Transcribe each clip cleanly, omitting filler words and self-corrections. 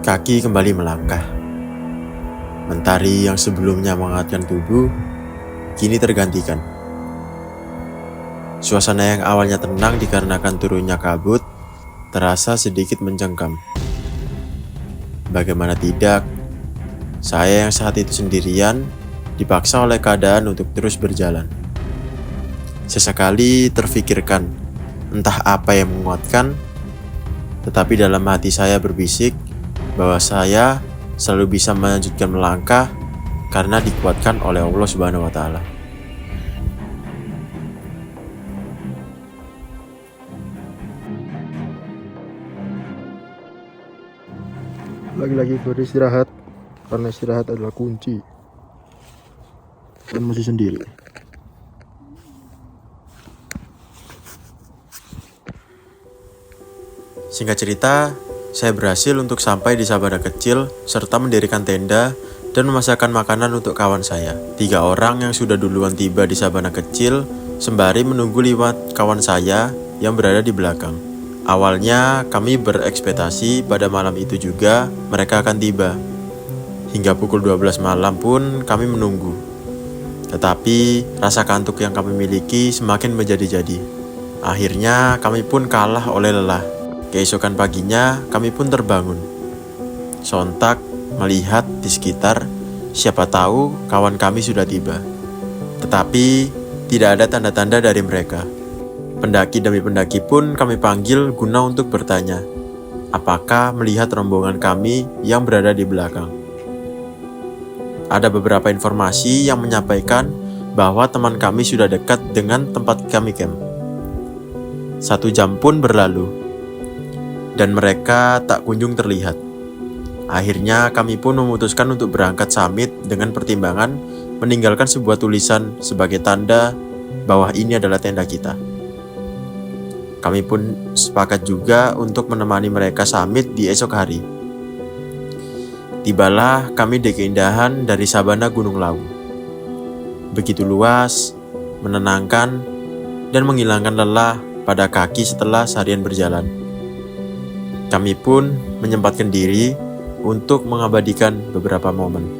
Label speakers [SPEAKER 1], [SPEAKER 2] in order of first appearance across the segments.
[SPEAKER 1] Kaki kembali melangkah. Mentari yang sebelumnya menghangatkan tubuh, kini tergantikan. Suasana yang awalnya tenang dikarenakan turunnya kabut, terasa sedikit mencengkam. Bagaimana tidak, saya yang saat itu sendirian, dipaksa oleh keadaan untuk terus berjalan. Sesekali terfikirkan, entah apa yang menguatkan, tetapi dalam hati saya berbisik, bahwa saya selalu bisa melanjutkan melangkah karena dikuatkan oleh Allah Subhanahu wa Ta'ala.
[SPEAKER 2] Lagi-lagi beristirahat karena istirahat adalah kunci. Dan masih sendiri.
[SPEAKER 1] Singkat cerita, saya berhasil untuk sampai di sabana kecil serta mendirikan tenda dan memasakkan makanan untuk kawan saya. 3 orang yang sudah duluan tiba di sabana kecil sembari menunggu lewat kawan saya yang berada di belakang. Awalnya kami berekspektasi pada malam itu juga mereka akan tiba. Hingga pukul 12 malam pun kami menunggu. Tetapi rasa kantuk yang kami miliki semakin menjadi-jadi. Akhirnya kami pun kalah oleh lelah. Keesokan paginya kami pun terbangun. Sontak melihat di sekitar, siapa tahu kawan kami sudah tiba. Tetapi tidak ada tanda-tanda dari mereka. Pendaki demi pendaki pun kami panggil guna untuk bertanya, apakah melihat rombongan kami yang berada di belakang. Ada beberapa informasi yang menyampaikan bahwa teman kami sudah dekat dengan tempat kami camp. 1 jam pun berlalu dan mereka tak kunjung terlihat. Akhirnya kami pun memutuskan untuk berangkat summit dengan pertimbangan meninggalkan sebuah tulisan sebagai tanda bahwa ini adalah tenda kita. Kami pun sepakat juga untuk menemani mereka summit di esok hari. Tibalah kami di keindahan dari sabana Gunung Lawu. Begitu luas, menenangkan, dan menghilangkan lelah pada kaki setelah seharian berjalan. Kami pun menyempatkan diri untuk mengabadikan beberapa momen.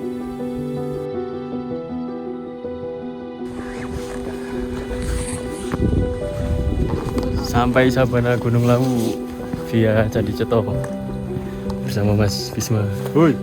[SPEAKER 3] Sampai sabana Gunung Lawu via Candi Ceto bersama Mas Bisma.
[SPEAKER 2] Woi.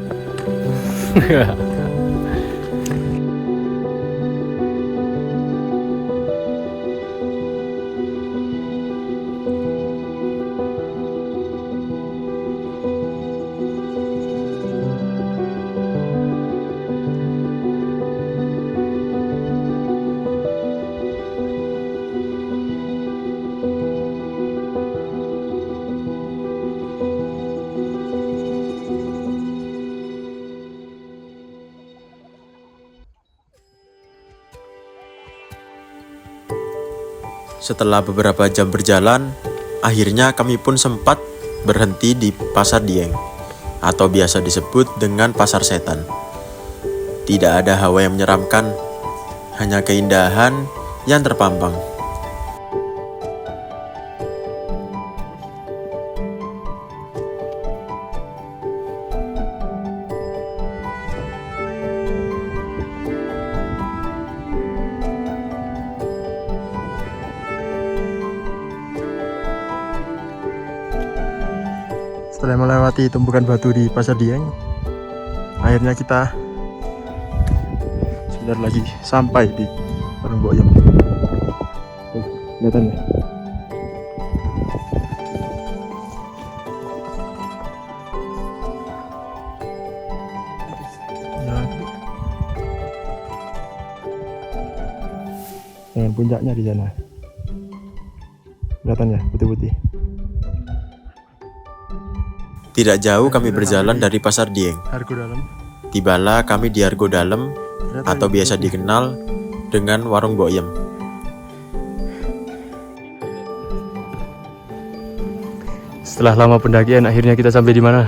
[SPEAKER 1] Setelah beberapa jam berjalan, akhirnya kami pun sempat berhenti di Pasar Dieng, atau biasa disebut dengan Pasar Setan. Tidak ada hawa yang menyeramkan, hanya keindahan yang terpampang.
[SPEAKER 2] Setelah melewati tumpukan batu di Pasar Dieng, akhirnya kita sebentar lagi sampai di Warung Boyem. Kelihatan ya? Dengan puncaknya di sana. Kelihatan ya, putih-putih.
[SPEAKER 1] Tidak jauh kami berjalan dari Pasar Dieng.
[SPEAKER 2] Argo Dalam.
[SPEAKER 1] Tibalah kami di Argo Dalam, atau biasa dikenal dengan Warung Boyem.
[SPEAKER 3] Setelah lama pendakian, akhirnya kita sampai di mana?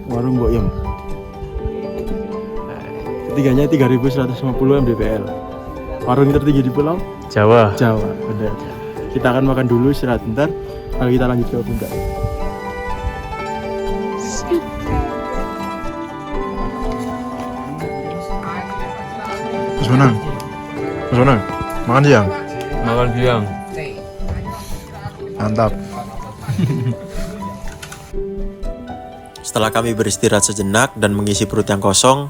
[SPEAKER 2] Warung Boyem. Ketiganya 3150 mdpl. Warung tertinggi di Pulau
[SPEAKER 3] Jawa.
[SPEAKER 2] Jawa. Benar. Kita akan makan dulu, istirahat bentar. Lalu kita lanjut ke puncak. Mas Bonang. Mas Bonang, makan siang.
[SPEAKER 3] Makan siang.
[SPEAKER 2] Mantap.
[SPEAKER 1] Setelah kami beristirahat sejenak dan mengisi perut yang kosong,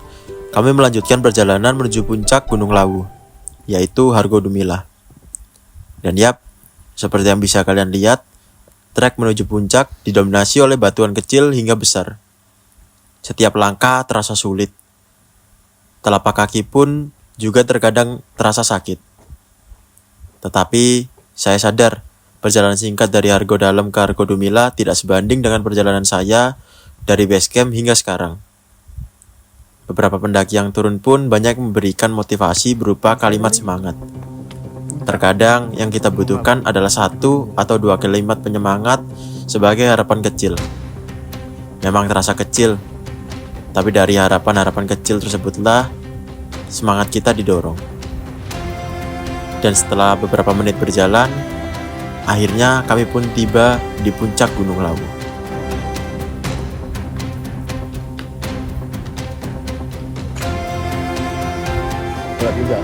[SPEAKER 1] kami melanjutkan perjalanan menuju puncak Gunung Lawu, yaitu Hargo Dumilah. Dan yap, seperti yang bisa kalian lihat, trek menuju puncak didominasi oleh batuan kecil hingga besar. Setiap langkah terasa sulit. Telapak kaki pun juga terkadang terasa sakit. Tetapi saya sadar, perjalanan singkat dari Hargo Dalam ke Hargo Dumilah tidak sebanding dengan perjalanan saya dari base camp hingga sekarang. Beberapa pendaki yang turun pun banyak memberikan motivasi berupa kalimat semangat. Terkadang yang kita butuhkan adalah 1 atau 2 kalimat penyemangat sebagai harapan kecil. Memang terasa kecil, tapi dari harapan-harapan kecil tersebutlah semangat kita didorong. Dan setelah beberapa menit berjalan, akhirnya kami pun tiba di puncak Gunung Lawu.
[SPEAKER 3] Juga.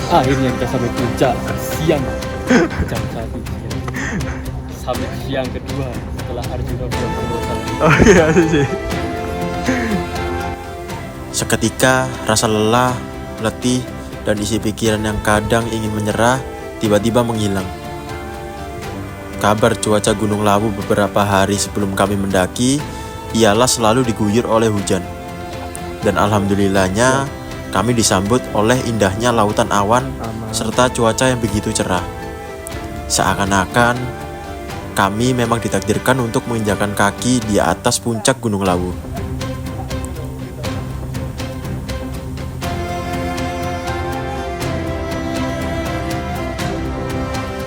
[SPEAKER 3] Akhirnya kita sampai puncak siang jam 1 siang. Sampai siang kedua setelah Arjuna bilang berdosa.
[SPEAKER 2] Oh iya sih.
[SPEAKER 1] Seketika rasa lelah, letih, dan isi pikiran yang kadang ingin menyerah tiba-tiba menghilang. Kabar cuaca Gunung Lawu beberapa hari sebelum kami mendaki ialah selalu diguyur oleh hujan. Dan alhamdulillahnya kami disambut oleh indahnya lautan awan serta cuaca yang begitu cerah. Seakan-akan kami memang ditakdirkan untuk menginjakan kaki di atas puncak Gunung Lawu.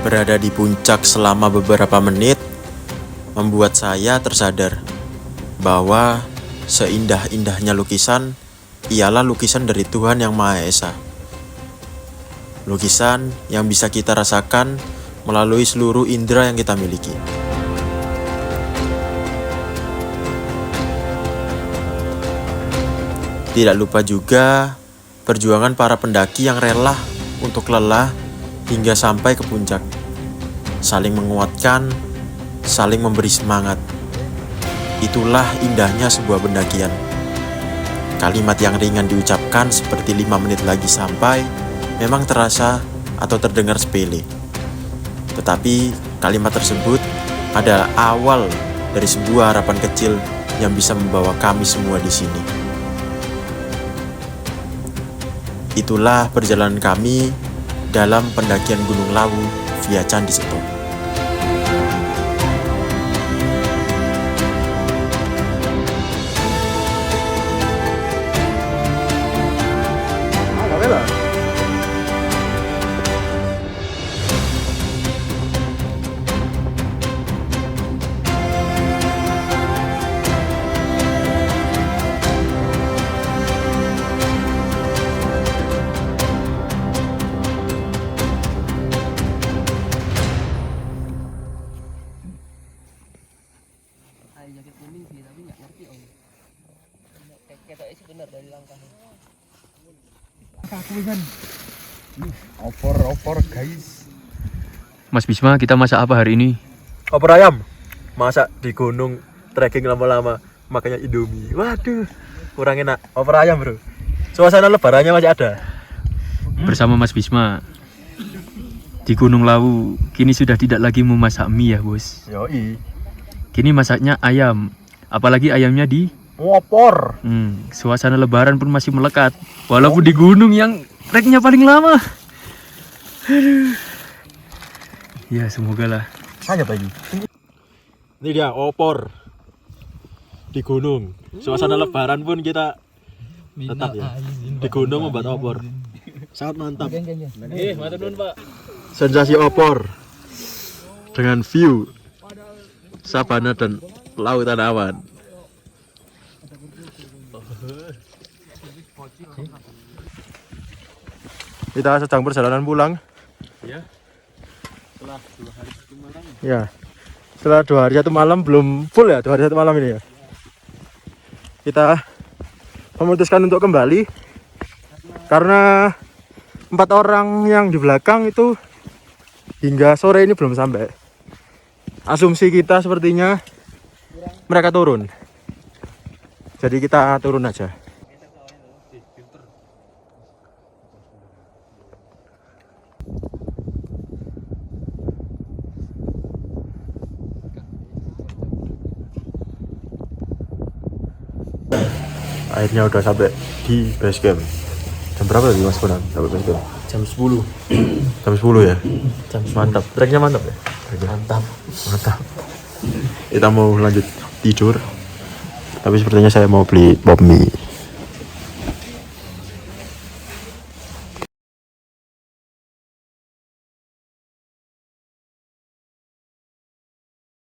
[SPEAKER 1] Berada di puncak selama beberapa menit membuat saya tersadar bahwa seindah-indahnya lukisan ialah lukisan dari Tuhan Yang Maha Esa. Lukisan yang bisa kita rasakan melalui seluruh indera yang kita miliki. Tidak lupa juga perjuangan para pendaki yang rela untuk lelah hingga sampai ke puncak. Saling menguatkan, saling memberi semangat. Itulah indahnya sebuah pendakian. Kalimat yang ringan diucapkan seperti 5 menit lagi sampai memang terasa atau terdengar sepele. Tetapi kalimat tersebut adalah awal dari sebuah harapan kecil yang bisa membawa kami semua di sini. Itulah perjalanan kami dalam pendakian Gunung Lawu via Candi Seto.
[SPEAKER 2] Opor guys.
[SPEAKER 3] Mas Bisma, kita masak apa hari ini?
[SPEAKER 2] Opor ayam. Masak di gunung trekking lama-lama makanya Indomie. Waduh, kurang enak. Opor ayam, Bro. Suasana lebarannya masih ada.
[SPEAKER 3] Bersama Mas Bisma di Gunung Lawu kini sudah tidak lagi memasak mie ya, Bos.
[SPEAKER 2] Yoi.
[SPEAKER 3] Kini masaknya ayam. Apalagi ayamnya di
[SPEAKER 2] Opor.
[SPEAKER 3] suasana lebaran pun masih melekat. Walaupun di gunung yang treknya paling lama. Aduh. Ya, semoga lah.
[SPEAKER 2] Saya tadi. Ini dia opor di gunung. Suasana lebaran pun kita tetap ya. Di gunung membuat opor. Sangat mantap.
[SPEAKER 3] Matur nuwun, Pak.
[SPEAKER 2] Sensasi opor dengan view sabana dan lautan awan. Kita sedang perjalanan pulang.
[SPEAKER 3] Ya. Setelah 2 hari 1 malam.
[SPEAKER 2] Ya. Setelah 2 hari 1 malam belum full ya, 2 hari 1 malam ini ya. Kita memutuskan untuk kembali Karena 4 orang yang di belakang itu hingga sore ini belum sampai. Asumsi kita sepertinya mereka turun. Jadi kita turun aja. Akhirnya udah sampai di base camp. Jam berapa tadi Mas Bonang sampai base camp?
[SPEAKER 3] Jam 10.
[SPEAKER 2] Jam 10 ya?
[SPEAKER 3] Mantap. Treknya mantap ya?
[SPEAKER 2] Mantap. Kita mau lanjut tidur. Tapi sepertinya saya mau beli pop mie.